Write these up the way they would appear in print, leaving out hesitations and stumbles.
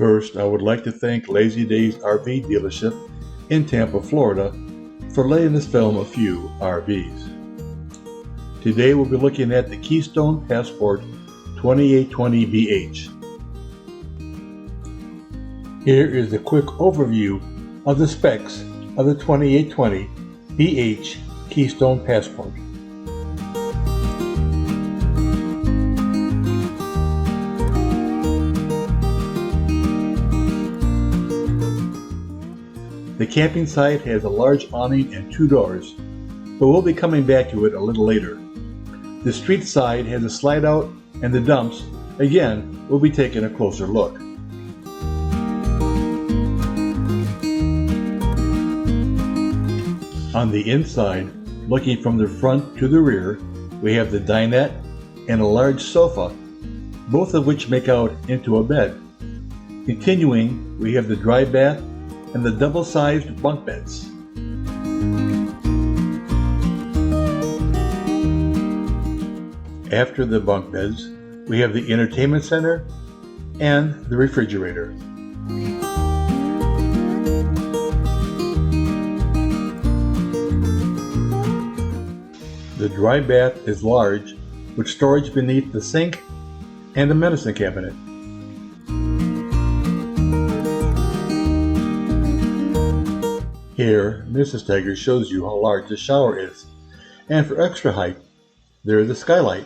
First, I would like to thank Lazy Days RV dealership in Tampa, Florida, for letting us film a few RVs. Today we'll be looking at the Keystone Passport 2820BH. Here is a quick overview of the specs of the 2820BH Keystone Passport. The camping site has a large awning and 2 doors, but we'll be coming back to it a little later. The street side has a slide out, and the dumps, again, we'll be taking a closer look. On the inside, looking from the front to the rear, we have the dinette and a large sofa, both of which make out into a bed. Continuing, we have the dry bath and the double-sized bunk beds. After the bunk beds, we have the entertainment center and the refrigerator. The dry bath is large, with storage beneath the sink and a medicine cabinet. Here, Mrs. Tiger shows you how large the shower is, and for extra height, there is a skylight.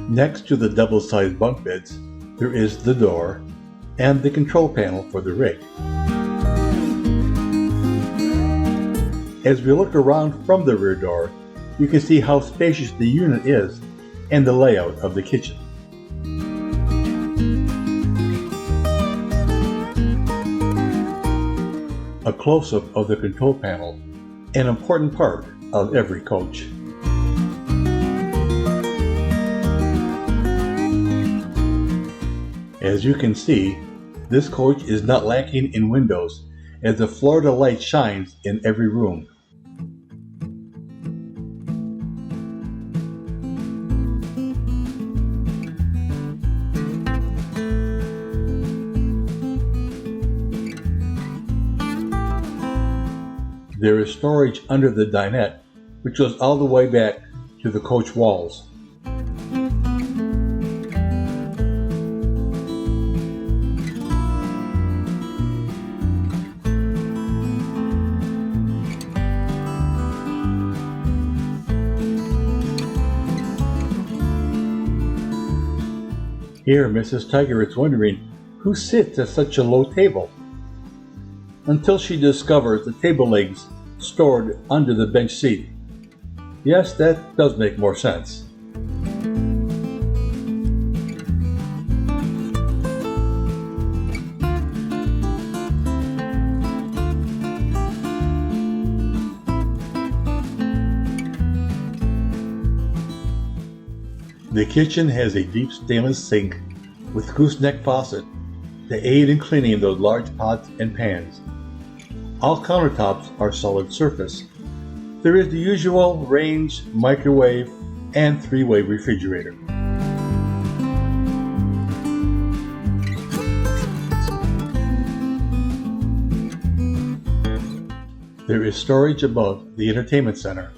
Next to the double-sized bunk beds, there is the door and the control panel for the rig. As we look around from the rear door, you can see how spacious the unit is and the layout of the kitchen. A close-up of the control panel, an important part of every coach. As you can see, this coach is not lacking in windows, as the Florida light shines in every room. There is storage under the dinette, which goes all the way back to the coach walls. Here, Mrs. Tiger is wondering who sits at such a low table, until she discovers the table legs stored under the bench seat. Yes, that does make more sense. The kitchen has a deep stainless sink with gooseneck faucet to aid in cleaning those large pots and pans. All countertops are solid surface. There is the usual range, microwave, and 3-way refrigerator. There is storage above the entertainment center.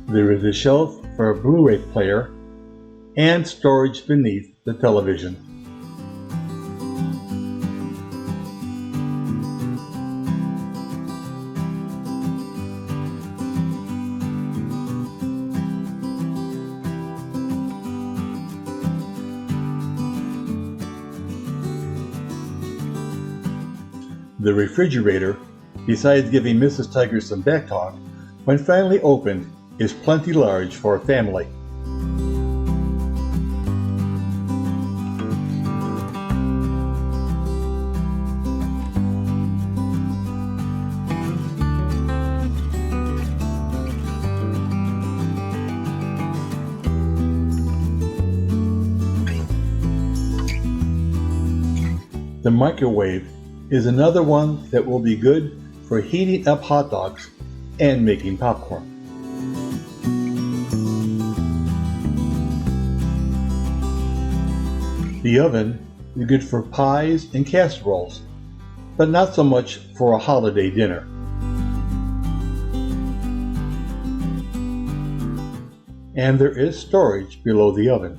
There is a shelf for a Blu-ray player and storage beneath the television. The refrigerator, besides giving Mrs. Tiger some back talk, when finally opened, is plenty large for a family. The microwave is another one that will be good for heating up hot dogs and making popcorn. The oven is good for pies and casseroles, but not so much for a holiday dinner. And there is storage below the oven.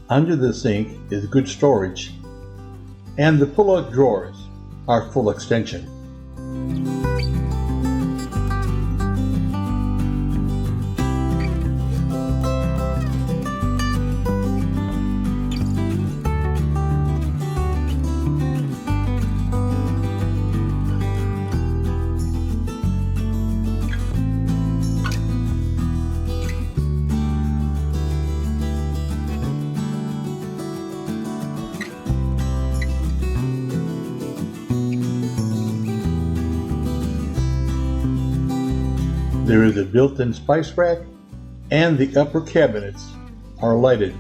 Under the sink is good storage, and the pull-out drawers are full extension. There is a built-in spice rack, and the upper cabinets are lighted.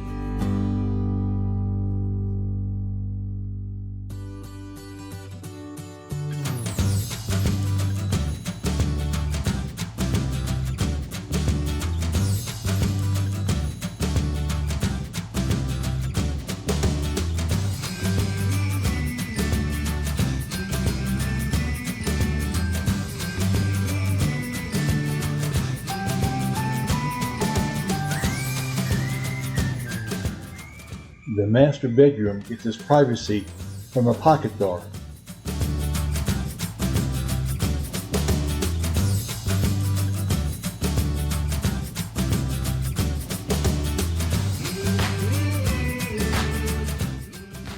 The master bedroom gets its privacy from a pocket door.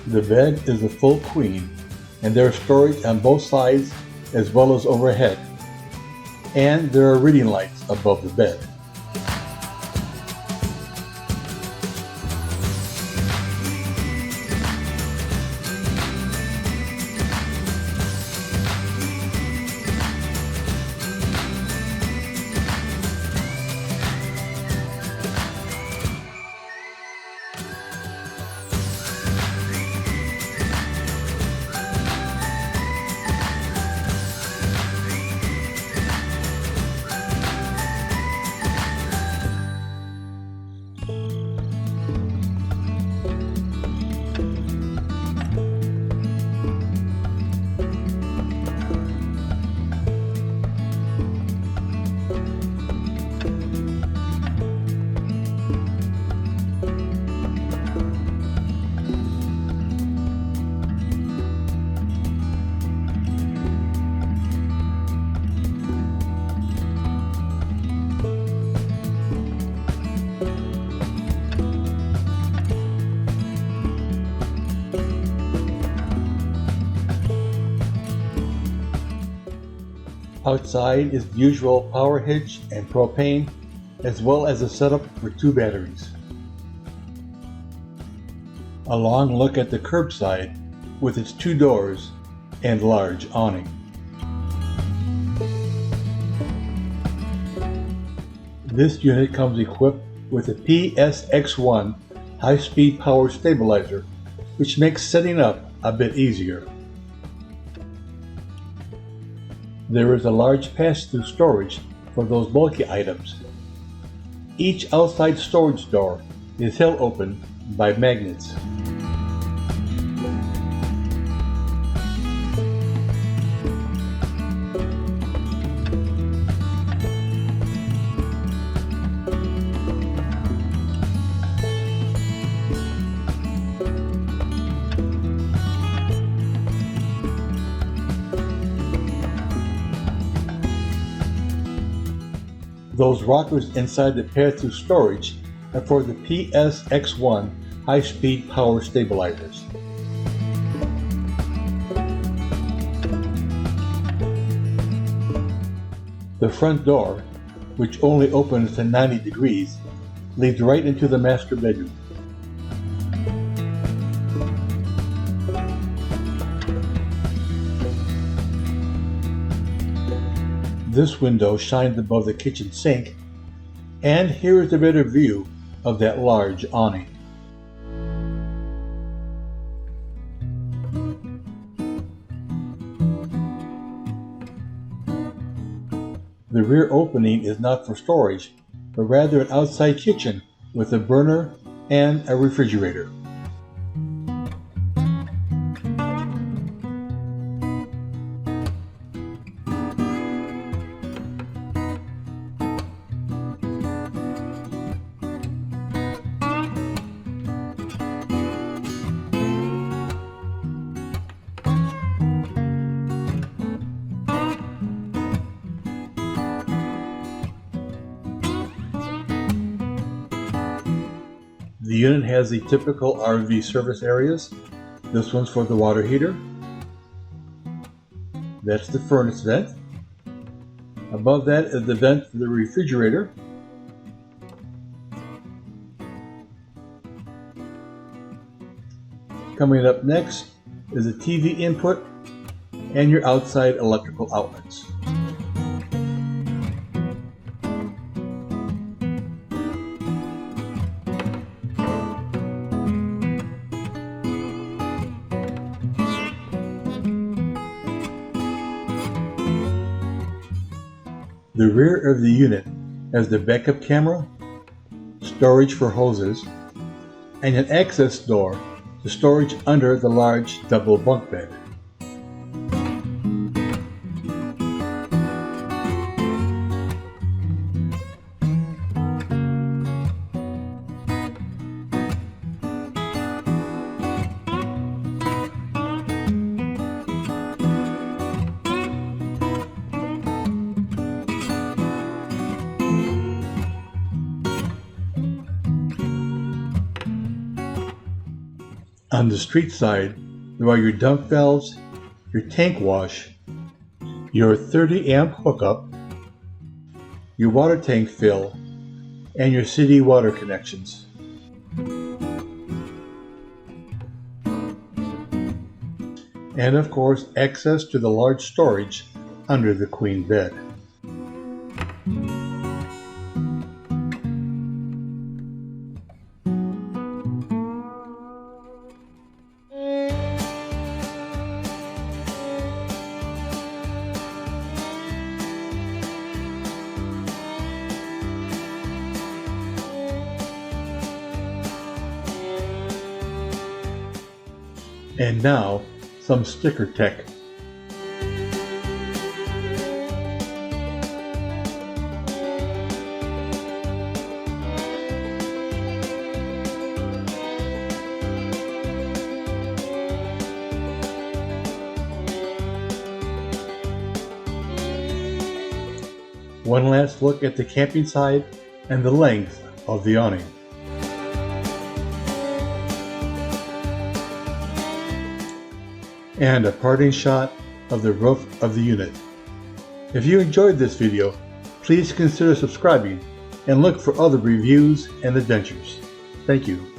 The bed is a full queen, and there is storage on both sides as well as overhead, and there are reading lights above the bed. Outside is the usual power hitch and propane, as well as a setup for 2 batteries. A long look at the curbside with its 2 doors and large awning. This unit comes equipped with a PSX1 high-speed power stabilizer, which makes setting up a bit easier. There is a large pass-through storage for those bulky items. Each outside storage door is held open by magnets. Those rockers inside the pass-through storage are for the PSX1 high-speed power stabilizers. The front door, which only opens to 90 degrees, leads right into the master bedroom. This window shines above the kitchen sink, and here is a better view of that large awning. The rear opening is not for storage, but rather an outside kitchen with a burner and a refrigerator. The unit has the typical RV service areas. This one's for the water heater. That's the furnace vent. Above that is the vent for the refrigerator. Coming up next is a TV input and your outside electrical outlets. The rear of the unit has the backup camera, storage for hoses, and an access door to storage under the large double bunk bed. On the street side, there are your dump valves, your tank wash, your 30 amp hookup, your water tank fill, and your city water connections. And of course, access to the large storage under the queen bed. And now, some sticker tech. One last look at the camping side and the length of the awning. And a parting shot of the roof of the unit. If you enjoyed this video, please consider subscribing and look for other reviews and adventures. Thank you.